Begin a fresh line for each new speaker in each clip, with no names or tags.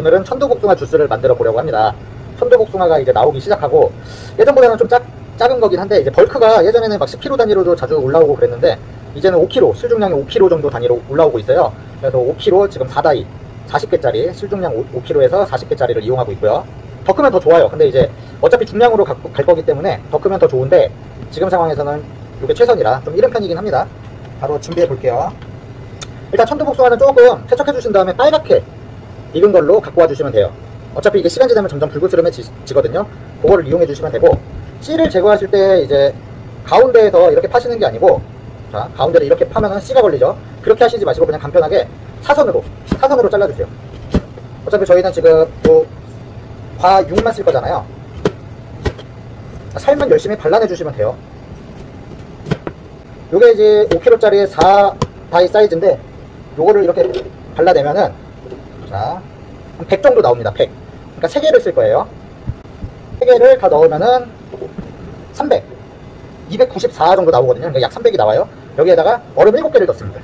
오늘은 천도복숭아 주스를 만들어 보려고 합니다. 천도복숭아가 이제 나오기 시작하고 예전보다는 좀 작은 거긴 한데 이제 벌크가 예전에는 막 10kg 단위로도 자주 올라오고 그랬는데 이제는 5kg, 실중량이 5kg 정도 단위로 올라오고 있어요. 그래서 5kg 지금 4다이 40개짜리 실중량 5kg에서 40개짜리를 이용하고 있고요. 더 크면 더 좋아요. 근데 이제 어차피 중량으로 갈 거기 때문에 더 크면 더 좋은데 지금 상황에서는 이게 최선이라 좀 이른 편이긴 합니다. 바로 준비해 볼게요. 일단 천도복숭아는 조금 세척해 주신 다음에 빨갛게 익은 걸로 갖고 와 주시면 돼요. 어차피 이게 시간 지나면 점점 붉으스름해지거든요. 그거를 이용해 주시면 되고, 씨를 제거하실 때 이제 가운데에서 이렇게 파시는 게 아니고, 자, 가운데를 이렇게 파면은 씨가 걸리죠. 그렇게 하시지 마시고 그냥 간편하게 사선으로 잘라주세요. 어차피 저희는 지금 뭐 과육만 쓸 거잖아요. 살만 열심히 발라내 주시면 돼요. 요게 이제 5kg짜리 4다이 사이즈인데 요거를 이렇게 발라내면은 자, 한 100 정도 나옵니다. 100. 그러니까 3개를 쓸 거예요. 3개를 다 넣으면은 300, 294 정도 나오거든요. 그러니까 약 300이 나와요. 여기에다가 얼음 7개를 넣습니다.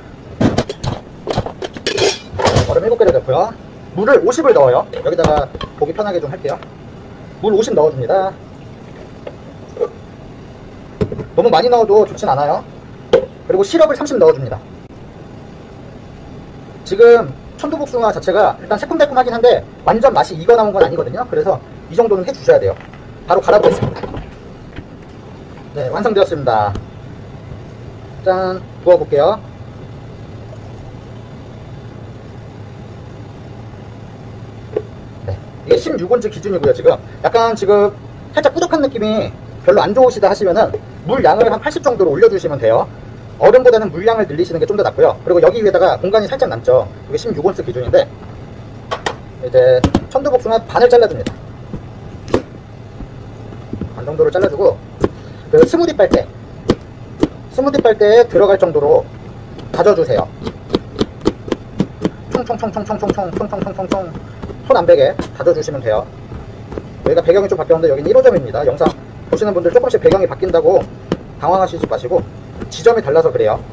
얼음 7개를 넣고요. 물을 50을 넣어요. 여기다가 보기 편하게 좀 할게요. 물 50 넣어줍니다. 너무 많이 넣어도 좋진 않아요. 그리고 시럽을 30 넣어줍니다. 지금 천도복숭아 자체가 일단 새콤달콤하긴 한데 완전 맛이 익어 나온 건 아니거든요. 그래서 이 정도는 해주셔야 돼요. 바로 갈아보겠습니다. 네, 완성되었습니다. 짠, 부어볼게요. 네, 이게 16온즈 기준이고요. 지금 약간 지금 살짝 꾸덕한 느낌이 별로 안 좋으시다 하시면은 물 양을 한 80 정도로 올려주시면 돼요. 얼음보다는 물량을 늘리시는 게 좀 더 낫고요. 그리고 여기 위에다가 공간이 살짝 남죠. 이게 16온스 기준인데 이제 천도복숭아 반을 잘라줍니다. 반 정도로 잘라주고 그 스무디 빨 때에 들어갈 정도로 다져주세요. 총총총총총총총총총총총 손 안 베게 다져주시면 돼요. 여기가 배경이 좀 바뀌었는데 여기는 1호점입니다. 영상 보시는 분들 조금씩 배경이 바뀐다고 당황하시지 마시고 지점이 달라서 그래요.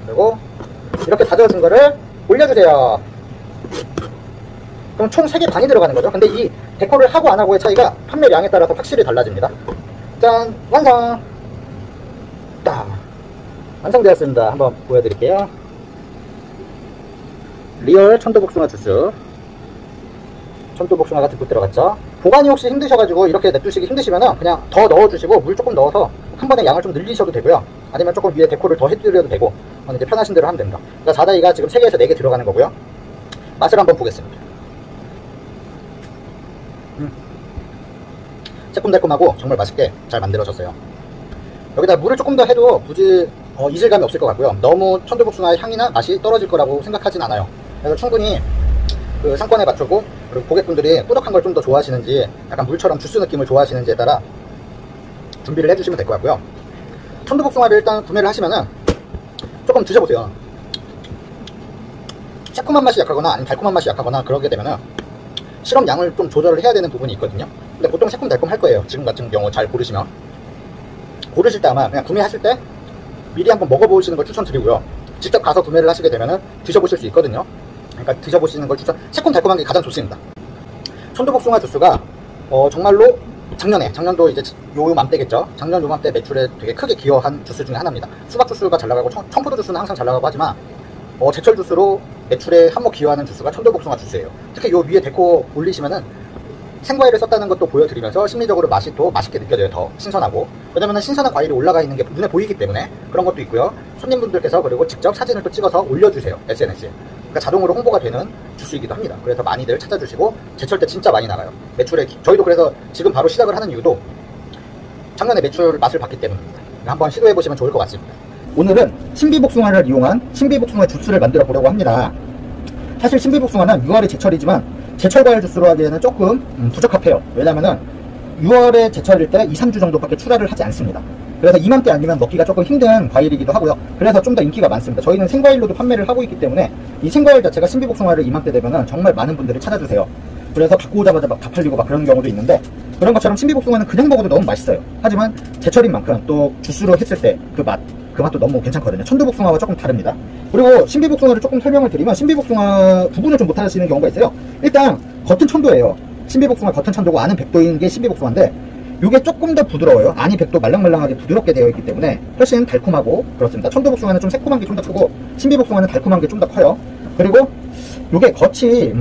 그리고 이렇게 다져준 거를 올려주세요. 그럼 총 3개 반이 들어가는 거죠. 근데 이 데코를 하고 안 하고의 차이가 판매량에 따라서 확실히 달라집니다. 짠! 완성! 딱! 완성되었습니다. 한번 보여드릴게요. 리얼 천도복숭아 주스. 천도복숭아가 듬뿍 들어갔죠. 보관이 혹시 힘드셔가지고 이렇게 냅두시기 힘드시면은 그냥 더 넣어주시고 물 조금 넣어서 한 번에 양을 좀 늘리셔도 되고요. 아니면 조금 위에 데코를 더 해드려도 되고 이제 편하신 대로 하면 됩니다. 그러니까 4다이가 지금 3개에서 4개 들어가는 거고요. 맛을 한번 보겠습니다. 새콤달콤하고 정말 맛있게 잘 만들어졌어요. 여기다 물을 조금 더 해도 굳이 이질감이 없을 것 같고요. 너무 천도복숭아의 향이나 맛이 떨어질 거라고 생각하진 않아요. 그래서 충분히 그 상권에 맞추고, 그리고 고객분들이 꾸덕한 걸 좀 더 좋아하시는지 약간 물처럼 주스 느낌을 좋아하시는지에 따라 준비를 해주시면 될 것 같고요. 천도복숭아를 일단 구매를 하시면은 조금 드셔보세요. 새콤한 맛이 약하거나 아니면 달콤한 맛이 약하거나 그러게 되면은 시럽 양을 좀 조절을 해야 되는 부분이 있거든요. 근데 보통 새콤달콤 할 거예요. 지금 같은 경우 잘 고르시면. 고르실 때 아마 그냥 구매하실 때 미리 한번 먹어보시는 걸 추천드리고요. 직접 가서 구매를 하시게 되면은 드셔보실 수 있거든요. 그러니까 드셔보시는 걸 새콤달콤한 게 가장 좋습니다. 천도복숭아 주스가 정말로 작년도 이제 요맘때겠죠. 작년 요맘때 매출에 되게 크게 기여한 주스 중에 하나입니다. 수박 주스가 잘 나가고 청포도 주스는 항상 잘 나가고 하지만 제철 주스로 매출에 한몫 기여하는 주스가 천도복숭아 주스예요. 특히 요 위에 데코 올리시면은 생과일을 썼다는 것도 보여드리면서 심리적으로 맛이 또 맛있게 느껴져요. 더 신선하고. 왜냐면 신선한 과일이 올라가 있는 게 눈에 보이기 때문에 그런 것도 있고요. 손님분들께서 그리고 직접 사진을 또 찍어서 올려주세요. SNS에. 그러니까 자동으로 홍보가 되는 주스이기도 합니다. 그래서 많이들 찾아주시고 제철 때 진짜 많이 나가요. 매출에 저희도 그래서 지금 바로 시작을 하는 이유도 작년에 매출 맛을 봤기 때문입니다. 한번 시도해보시면 좋을 것 같습니다. 오늘은 신비복숭아를 이용한 신비복숭아 주스를 만들어 보려고 합니다. 사실 신비복숭아는 6월에 제철이지만 제철 과일 주스로 하기에는 조금 부적합해요. 왜냐면은 6월에 제철일 때 2, 3주 정도밖에 출하를 하지 않습니다. 그래서 이맘때 아니면 먹기가 조금 힘든 과일이기도 하고요. 그래서 좀 더 인기가 많습니다. 저희는 생과일로도 판매를 하고 있기 때문에 이 생과일 자체가 신비복숭아를 이맘때 되면은 정말 많은 분들이 찾아주세요. 그래서 갖고 오자마자 막 다 팔리고 막 그런 경우도 있는데, 그런 것처럼 신비복숭아는 그냥 먹어도 너무 맛있어요. 하지만 제철인 만큼 또 주스로 했을 때 그 맛, 그 맛도 너무 괜찮거든요. 천도복숭아와 조금 다릅니다. 그리고 신비복숭아를 조금 설명을 드리면, 신비복숭아 구분을 좀 못하시는 경우가 있어요. 일단 겉은 천도예요. 신비복숭아 겉은 천도고 안은 백도인 게 신비복숭아인데, 이게 조금 더 부드러워요. 안이 백도 말랑말랑하게 부드럽게 되어 있기 때문에 훨씬 달콤하고 그렇습니다. 천도복숭아는 좀 새콤한 게 좀 더 크고, 신비복숭아는 달콤한 게 좀 더 커요. 그리고 이게 겉이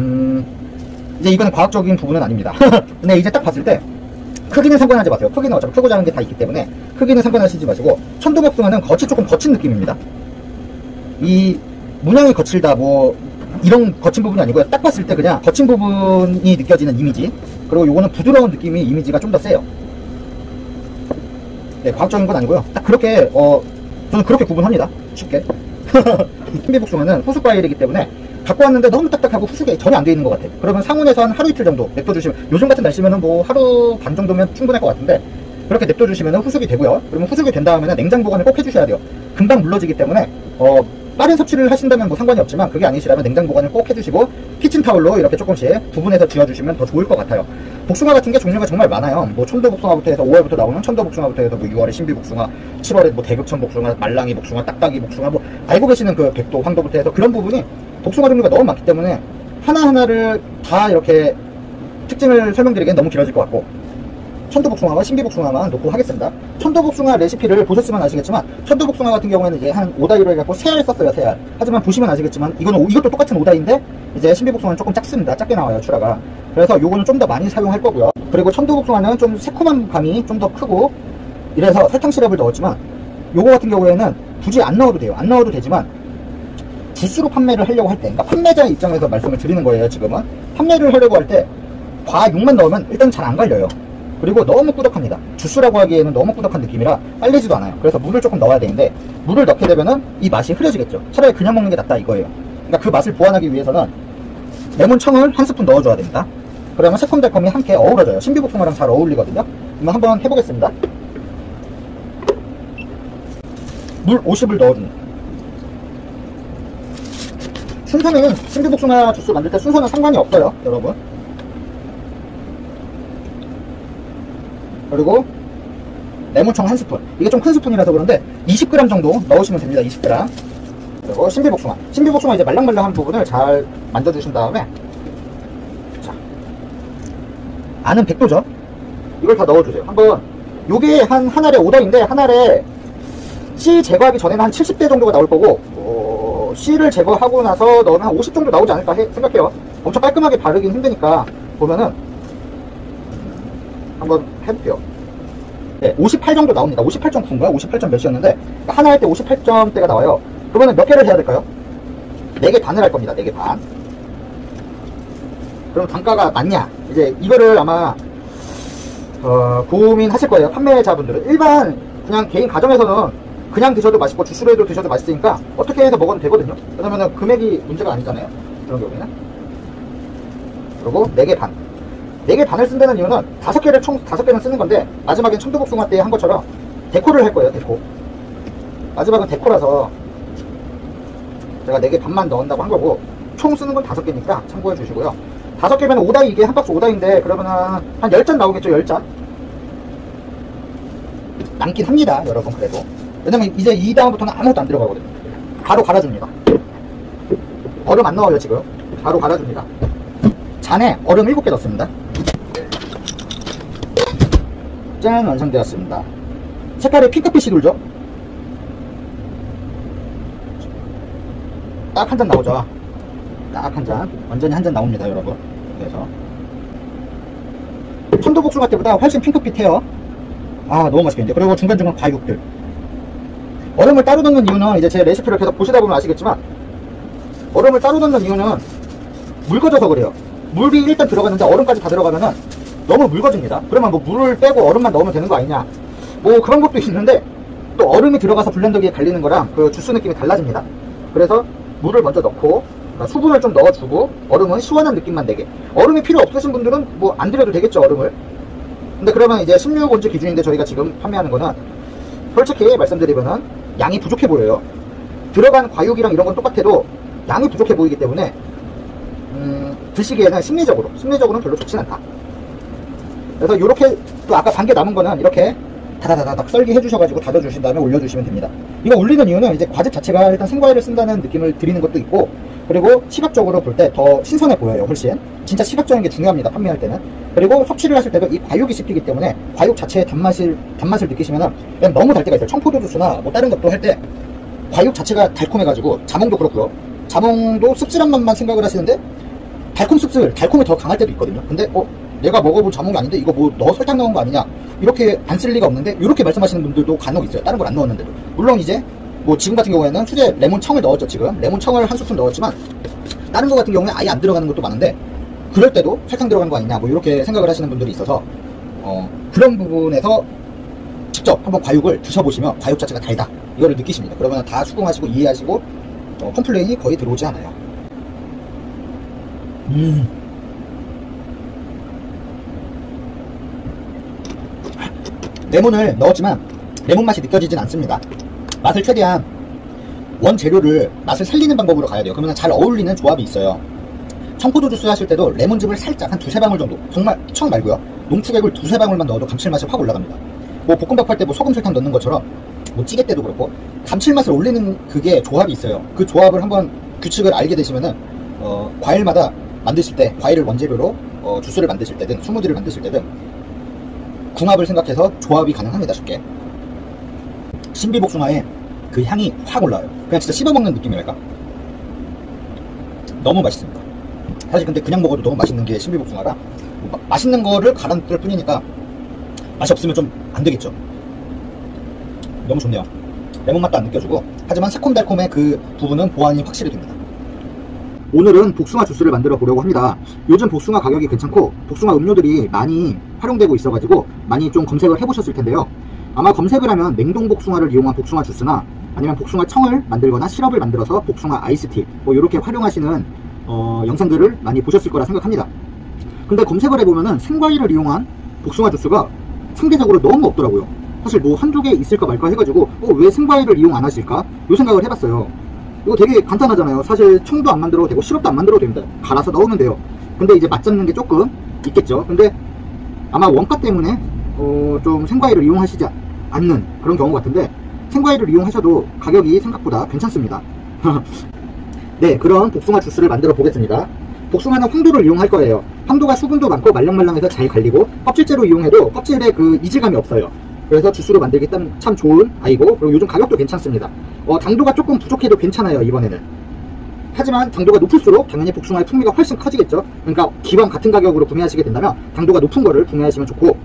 이제 이거는 과학적인 부분은 아닙니다. 근데 이제 딱 봤을 때 크기는 상관하지 마세요. 크기는 어차피 크고 작은 게 다 있기 때문에 크기는 상관하시지 마시고, 천도복숭아는 겉이 조금 거친 느낌입니다. 이 문양이 거칠다 뭐 이런 거친 부분이 아니고요. 딱 봤을 때 그냥 거친 부분이 느껴지는 이미지, 그리고 요거는 부드러운 느낌이 이미지가 좀 더 세요. 네, 과학적인 건 아니고요. 딱 그렇게 저는 그렇게 구분합니다. 쉽게. 신비복숭아는 후숙 과일이기 때문에 갖고 왔는데 너무 딱딱하고 후숙이 전혀 안 돼 있는 것 같아요. 그러면 상온에서 한 하루 이틀 정도 냅둬주시면, 요즘 같은 날씨면은 뭐 하루 반 정도면 충분할 것 같은데, 그렇게 냅둬주시면 후숙이 되고요. 그러면 후숙이 된 다음에는 냉장 보관을 꼭 해주셔야 돼요. 금방 물러지기 때문에 빠른 섭취를 하신다면 뭐 상관이 없지만, 그게 아니시라면 냉장 보관을 꼭 해주시고, 키친타올로 이렇게 조금씩 부분해서 쥐어주시면 더 좋을 것 같아요. 복숭아 같은 게 종류가 정말 많아요. 뭐 천도복숭아부터 해서 5월부터 나오는 천도복숭아부터 해서 뭐 6월에 신비복숭아, 7월에 뭐 대극천복숭아, 말랑이 복숭아, 딱딱이 복숭아, 뭐 알고 계시는 그 백도, 황도부터 해서 그런 부분이 복숭아 종류가 너무 많기 때문에 하나하나를 다 이렇게 특징을 설명드리기엔 너무 길어질 것 같고, 천도복숭아와 신비복숭아만 놓고 하겠습니다. 천도복숭아 레시피를 보셨으면 아시겠지만, 천도복숭아 같은 경우에는 이제 한 5다이로 해갖고 3알 썼어요, 3알. 하지만 보시면 아시겠지만, 이것도 똑같은 5다인데, 이제 신비복숭아는 조금 작습니다. 작게 나와요, 추라가. 그래서 요거는 좀 더 많이 사용할 거고요. 그리고 천도복숭아는 좀 새콤한 감이 좀 더 크고, 이래서 설탕 시럽을 넣었지만, 요거 같은 경우에는 굳이 안 넣어도 돼요. 안 넣어도 되지만, 주스로 판매를 하려고 할 때, 그러니까 판매자 입장에서 말씀을 드리는 거예요, 지금은. 판매를 하려고 할 때, 과육만 넣으면 일단 잘 안 갈려요. 그리고 너무 꾸덕합니다. 주스라고 하기에는 너무 꾸덕한 느낌이라 빨리지도 않아요. 그래서 물을 조금 넣어야 되는데, 물을 넣게 되면은 이 맛이 흐려지겠죠. 차라리 그냥 먹는 게 낫다 이거예요. 그러니까 그 맛을 보완하기 위해서는 레몬청을 한 스푼 넣어줘야 됩니다. 그러면 새콤달콤이 함께 어우러져요. 신비복숭아랑 잘 어울리거든요. 그럼 한번 해보겠습니다. 물 50을 넣어줍니다. 순서는 신비복숭아 주스 만들 때 순서는 상관이 없어요, 여러분. 그리고 레몬청 한 스푼. 이게 좀 큰 스푼이라서 그런데 20g 정도 넣으시면 됩니다. 20g. 그리고 신비복숭아 이제 말랑말랑한 부분을 잘 만져주신 다음에, 자, 안은 100도죠. 이걸 다 넣어주세요. 한번. 요게 한 알에 5다인데, 한 알에 씨 제거하기 전에는 한 70대 정도가 나올 거고, 씨를 제거하고 나서 넣으면 한 50 정도 나오지 않을까 생각해요. 엄청 깔끔하게 바르긴 힘드니까 보면은 한번 해볼게요. 네, 58 정도 나옵니다. 58.9인가요? 58점 몇이었는데, 하나 할 때 58점대가 나와요. 그러면 몇 개를 해야 될까요? 4개 반을 할 겁니다. 4개 반. 그럼 단가가 맞냐? 이제 이거를 아마 고민하실 거예요. 판매자분들은. 일반 그냥 개인 가정에서는 그냥 드셔도 맛있고 주스로 해도 드셔도 맛있으니까 어떻게 해서 먹어도 되거든요. 왜냐면은 금액이 문제가 아니잖아요, 그런 경우에는. 그리고 4개 반. 4개 반을 쓴다는 이유는 5개를 총 5개는 쓰는 건데, 마지막엔 천도복숭아 때 한 것처럼 데코를 할 거예요. 데코. 마지막은 데코라서 제가 4개 반만 넣는다고 한 거고, 총 쓰는 건 5개니까 참고해 주시고요. 5개면 5다이, 이게 한 박스 5다인데 그러면 한 10잔 나오겠죠. 10잔 남긴 합니다, 여러분. 그래도 왜냐면 이제 이 다음부터는 아무것도 안 들어가거든요. 바로 갈아줍니다. 얼음 안 넣어요. 지금 바로 갈아줍니다. 잔에 얼음 7개 넣습니다. 짠, 완성되었습니다. 색깔이 핑크빛이 돌죠? 딱 한 잔 나오죠? 딱 한 잔. 완전히 한 잔 나옵니다, 여러분. 그래서 천도복숭아 때보다 훨씬 핑크빛해요. 아, 너무 맛있겠는데. 그리고 중간중간 과육들. 얼음을 따로 넣는 이유는, 이제 제 레시피를 계속 보시다 보면 아시겠지만, 얼음을 따로 넣는 이유는 묽어져서 그래요. 물이 일단 들어갔는데 얼음까지 다 들어가면은 너무 묽어집니다. 그러면 뭐 물을 빼고 얼음만 넣으면 되는 거 아니냐, 뭐 그런 것도 있는데, 또 얼음이 들어가서 블렌더기에 갈리는 거랑 그 주스 느낌이 달라집니다. 그래서 물을 먼저 넣고, 그러니까 수분을 좀 넣어주고, 얼음은 시원한 느낌만 내게. 얼음이 필요 없으신 분들은 뭐 안 드려도 되겠죠, 얼음을. 근데 그러면 이제 16온즈 기준인데 저희가 지금 판매하는 거는 솔직히 말씀드리면은 양이 부족해 보여요. 들어간 과육이랑 이런 건 똑같아도 양이 부족해 보이기 때문에 드시기에는 심리적으로는 별로 좋진 않다. 그래서 이렇게, 또 아까 반개 남은 거는 이렇게 다다다닥 썰기 해주셔가지고 닫아주신 다음에 올려주시면 됩니다. 이거 올리는 이유는 이제 과즙 자체가 일단 생과일을 쓴다는 느낌을 드리는 것도 있고, 그리고 시각적으로 볼 때 더 신선해 보여요. 훨씬 진짜 시각적인 게 중요합니다, 판매할 때는. 그리고 섭취를 하실 때도 이 과육이 씹히기 때문에 과육 자체의 단맛을 느끼시면은 그냥 너무 달 때가 있어요. 청포도 주스나 뭐 다른 것도 할 때 과육 자체가 달콤해가지고, 자몽도 그렇고요. 자몽도 씁쓸한 맛만 생각을 하시는데 달콤 씁쓸, 달콤이 더 강할 때도 있거든요. 근데 내가 먹어본 자몽이 아닌데 이거 뭐 너 설탕 넣은 거 아니냐, 이렇게 안 쓸 리가 없는데 이렇게 말씀하시는 분들도 간혹 있어요. 다른 걸 안 넣었는데도. 물론 이제 뭐 지금 같은 경우에는 수제 레몬청을 넣었죠. 지금 레몬청을 한 스푼 넣었지만 다른 거 같은 경우에 아예 안 들어가는 것도 많은데, 그럴 때도 설탕 들어간 거 아니냐 뭐 이렇게 생각을 하시는 분들이 있어서 그런 부분에서 직접 한번 과육을 드셔보시면 과육 자체가 달다 이거를 느끼십니다. 그러면 다 수긍하시고 이해하시고 컴플레인이 거의 들어오지 않아요. 레몬을 넣었지만 레몬 맛이 느껴지진 않습니다. 맛을 최대한 원재료를 맛을 살리는 방법으로 가야 돼요. 그러면 잘 어울리는 조합이 있어요. 청포도 주스 하실 때도 레몬즙을 살짝 한 2-3방울 정도, 정말 청 말고요, 농축액을 2-3방울만 넣어도 감칠맛이 확 올라갑니다. 뭐 볶음밥 할 때 뭐 소금 설탕 넣는 것처럼 뭐 찌개 때도 그렇고 감칠맛을 올리는 그게 조합이 있어요. 그 조합을 한번 규칙을 알게 되시면은 과일마다 만드실 때, 과일을 원재료로 주스를 만드실 때든 스무디를 만드실 때든 궁합을 생각해서 조합이 가능합니다. 쉽게. 신비복숭아의 그 향이 확 올라와요. 그냥 진짜 씹어먹는 느낌이랄까? 너무 맛있습니다. 사실 근데 그냥 먹어도 너무 맛있는 게 신비복숭아라, 맛있는 거를 갈아넣을 뿐이니까 맛이 없으면 좀 안 되겠죠. 너무 좋네요. 레몬 맛도 안 느껴지고, 하지만 새콤달콤의 그 부분은 보완이 확실히 됩니다. 오늘은 복숭아 주스를 만들어 보려고 합니다. 요즘 복숭아 가격이 괜찮고 복숭아 음료들이 많이 활용되고 있어가지고 많이 좀 검색을 해보셨을 텐데요. 아마 검색을 하면 냉동 복숭아를 이용한 복숭아 주스나 아니면 복숭아 청을 만들거나 시럽을 만들어서 복숭아 아이스티 뭐 이렇게 활용하시는 영상들을 많이 보셨을 거라 생각합니다. 근데 검색을 해보면은 생과일을 이용한 복숭아 주스가 상대적으로 너무 없더라고요. 사실 뭐 한두 개 있을까 말까 해가지고 왜 생과일을 이용 안 하실까 이 생각을 해봤어요. 이거 되게 간단하잖아요. 사실 청도 안 만들어도 되고 시럽도 안 만들어도 됩니다. 갈아서 넣으면 돼요. 근데 이제 맛 잡는 게 조금 있겠죠. 근데 아마 원가 때문에 좀 생과일을 이용하시지 않는 그런 경우 같은데, 생과일을 이용하셔도 가격이 생각보다 괜찮습니다. 네, 그런 복숭아 주스를 만들어 보겠습니다. 복숭아는 황도를 이용할 거예요. 황도가 수분도 많고 말랑말랑해서 잘 갈리고, 껍질째로 이용해도 껍질에 그 이질감이 없어요. 그래서 주스로 만들기 참 좋은 아이고, 그리고 요즘 가격도 괜찮습니다. 당도가 조금 부족해도 괜찮아요, 이번에는. 하지만 당도가 높을수록 당연히 복숭아의 풍미가 훨씬 커지겠죠. 그러니까 기왕 같은 가격으로 구매하시게 된다면 당도가 높은 거를 구매하시면 좋고,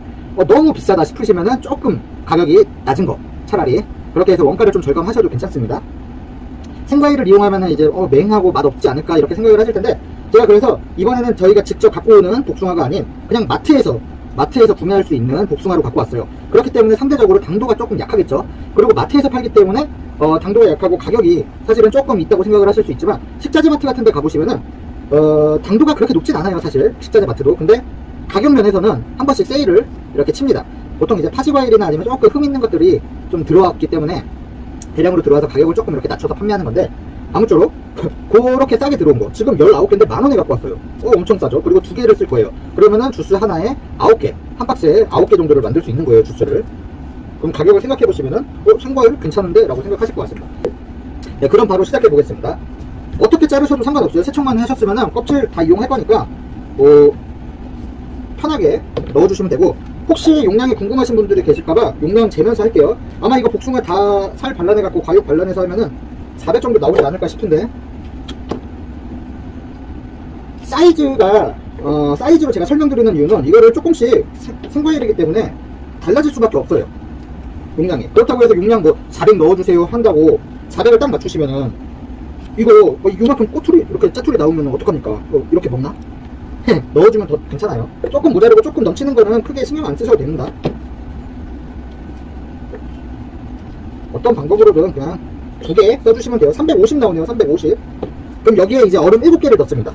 너무 비싸다 싶으시면은 조금 가격이 낮은 거 차라리 그렇게 해서 원가를 좀 절감하셔도 괜찮습니다. 생과일을 이용하면은 이제 맹하고 맛없지 않을까 이렇게 생각을 하실 텐데, 제가 그래서 이번에는 저희가 직접 갖고 오는 복숭아가 아닌 그냥 마트에서 구매할 수 있는 복숭아로 갖고 왔어요. 그렇기 때문에 상대적으로 당도가 조금 약하겠죠. 그리고 마트에서 팔기 때문에 당도가 약하고 가격이 사실은 조금 있다고 생각을 하실 수 있지만, 식자재 마트 같은 데 가보시면은 당도가 그렇게 높진 않아요, 사실 식자재 마트도. 근데 가격 면에서는 한 번씩 세일을 이렇게 칩니다. 보통 이제 파지과일이나 아니면 조금 흠 있는 것들이 좀 들어왔기 때문에 대량으로 들어와서 가격을 조금 이렇게 낮춰서 판매하는 건데, 아무쪼록 그렇게 싸게 들어온 거 지금 19개인데 만원에 갖고 왔어요. 엄청 싸죠. 그리고 2개를 쓸 거예요. 그러면은 주스 하나에 9개, 한 박스에 9개 정도를 만들 수 있는 거예요, 주스를. 그럼 가격을 생각해 보시면은 생과일 괜찮은데? 라고 생각하실 것 같습니다. 네, 그럼 바로 시작해 보겠습니다. 어떻게 자르셔도 상관없어요. 세척만 하셨으면은 껍질 다 이용할 거니까 편하게 넣어주시면 되고, 혹시 용량이 궁금하신 분들이 계실까봐 용량 재면서 할게요. 아마 이거 복숭아 다 살 발라내갖고 과육 발라내서 하면은 400 정도 나오지 않을까 싶은데, 사이즈로 제가 설명드리는 이유는 이거를 조금씩 생과일이기 때문에 달라질 수밖에 없어요, 용량이. 그렇다고 해서 용량 뭐 400 넣어주세요 한다고 400을 딱 맞추시면은 이거 요만큼 꼬투리 이렇게 짜투리 나오면 어떡합니까? 이렇게 먹나? 넣어주면 더 괜찮아요. 조금 모자르고 조금 넘치는 거는 크게 신경 안 쓰셔도 됩니다. 어떤 방법으로든 그냥 2개 써주시면 돼요. 350 나오네요. 350. 그럼 여기에 이제 얼음 7개를 넣습니다.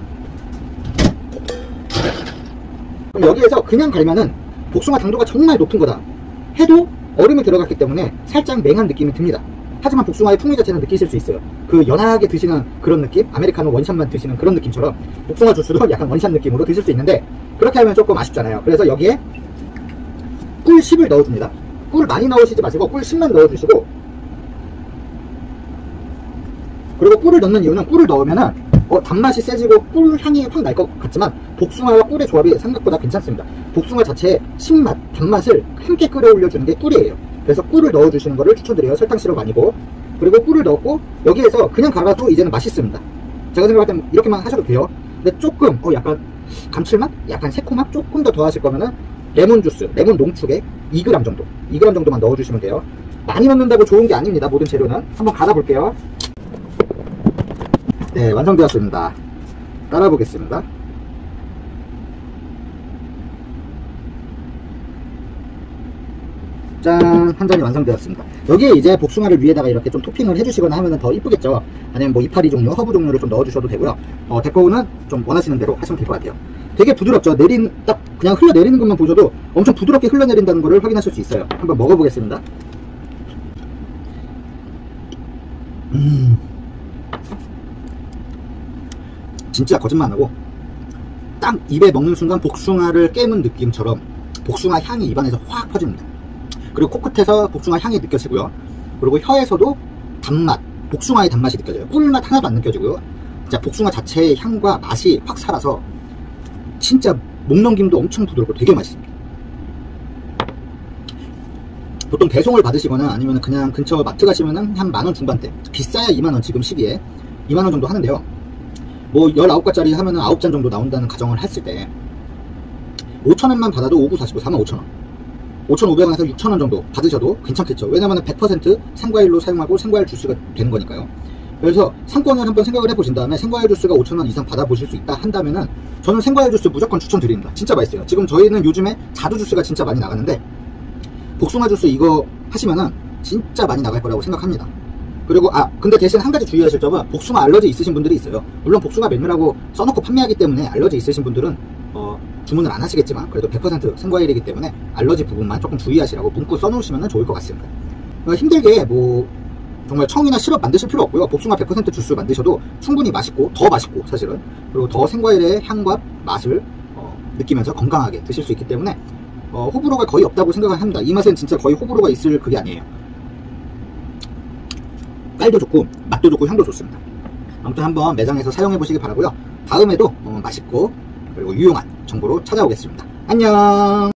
그럼 여기에서 그냥 갈면은 복숭아 당도가 정말 높은 거다 해도 얼음이 들어갔기 때문에 살짝 맹한 느낌이 듭니다. 하지만 복숭아의 풍미 자체는 느끼실 수 있어요. 그 연하게 드시는 그런 느낌, 아메리카노 원샷만 드시는 그런 느낌처럼 복숭아 주스도 약간 원샷 느낌으로 드실 수 있는데, 그렇게 하면 조금 아쉽잖아요. 그래서 여기에 꿀 10을 넣어줍니다. 꿀 많이 넣으시지 마시고 꿀 10만 넣어주시고, 그리고 꿀을 넣는 이유는 꿀을 넣으면은 단맛이 세지고 꿀 향이 확 날 것 같지만 복숭아와 꿀의 조합이 생각보다 괜찮습니다. 복숭아 자체의 신맛, 단맛을 함께 끌어올려주는 게 꿀이에요. 그래서 꿀을 넣어주시는 거를 추천드려요. 설탕 시럽 아니고. 그리고 꿀을 넣고 여기에서 그냥 갈아도 이제는 맛있습니다. 제가 생각할 땐 이렇게만 하셔도 돼요. 근데 조금 약간 감칠맛? 약간 새콤맛? 조금 더 더하실 거면은 레몬 주스, 레몬 농축에 2g 정도, 2g 정도만 넣어주시면 돼요. 많이 넣는다고 좋은 게 아닙니다. 모든 재료는. 한번 갈아볼게요. 네, 완성되었습니다. 따라 보겠습니다. 짠! 한 잔이 완성되었습니다. 여기에 이제 복숭아를 위에다가 이렇게 좀 토핑을 해주시거나 하면 더 이쁘겠죠. 아니면 뭐 이파리 종류, 허브 종류를 좀 넣어주셔도 되고요. 데코는 좀 원하시는 대로 하시면 될 것 같아요. 되게 부드럽죠. 딱 그냥 흘러내리는 것만 보셔도 엄청 부드럽게 흘러내린다는 것을 확인하실 수 있어요. 한번 먹어보겠습니다. 진짜 거짓말 안 하고 딱 입에 먹는 순간 복숭아를 깨문 느낌처럼 복숭아 향이 입안에서 확 퍼집니다. 그리고 코끝에서 복숭아 향이 느껴지고요. 그리고 혀에서도 단맛, 복숭아의 단맛이 느껴져요. 꿀맛 하나도 안 느껴지고요. 진짜 복숭아 자체의 향과 맛이 확 살아서 진짜 목 넘김도 엄청 부드럽고 되게 맛있습니다. 보통 배송을 받으시거나 아니면 그냥 근처 마트 가시면은 한 만원 중반대, 비싸야 2만원, 지금 시기에 2만원 정도 하는데요. 뭐 19가짜리 하면은 9잔 정도 나온다는 가정을 했을 때 5,000원만 받아도 5949 45,000원, 5,500원에서 6,000원 정도 받으셔도 괜찮겠죠. 왜냐면 100% 생과일로 사용하고 생과일 주스가 되는 거니까요. 그래서 상권을 한번 생각을 해보신 다음에 생과일 주스가 5,000원 이상 받아보실 수 있다 한다면은 저는 생과일 주스 무조건 추천드립니다. 진짜 맛있어요. 지금 저희는 요즘에 자두 주스가 진짜 많이 나가는데 복숭아 주스 이거 하시면은 진짜 많이 나갈 거라고 생각합니다. 그리고 근데 대신 한 가지 주의하실 점은 복숭아 알러지 있으신 분들이 있어요. 물론 복숭아 메뉴라고 써놓고 판매하기 때문에 알러지 있으신 분들은 주문을 안 하시겠지만 그래도 100% 생과일이기 때문에 알러지 부분만 조금 주의하시라고 문구 써놓으시면 좋을 것 같습니다. 힘들게 뭐 정말 청이나 시럽 만드실 필요 없고요. 복숭아 100% 주스 만드셔도 충분히 맛있고 더 맛있고 사실은, 그리고 더 생과일의 향과 맛을 느끼면서 건강하게 드실 수 있기 때문에 호불호가 거의 없다고 생각을 합니다. 이 맛은 진짜 거의 호불호가 있을 그게 아니에요. 깔도 좋고 맛도 좋고 향도 좋습니다. 아무튼 한번 매장에서 사용해 보시기 바라고요. 다음에도 맛있고 그리고 유용한 정보로 찾아오겠습니다. 안녕.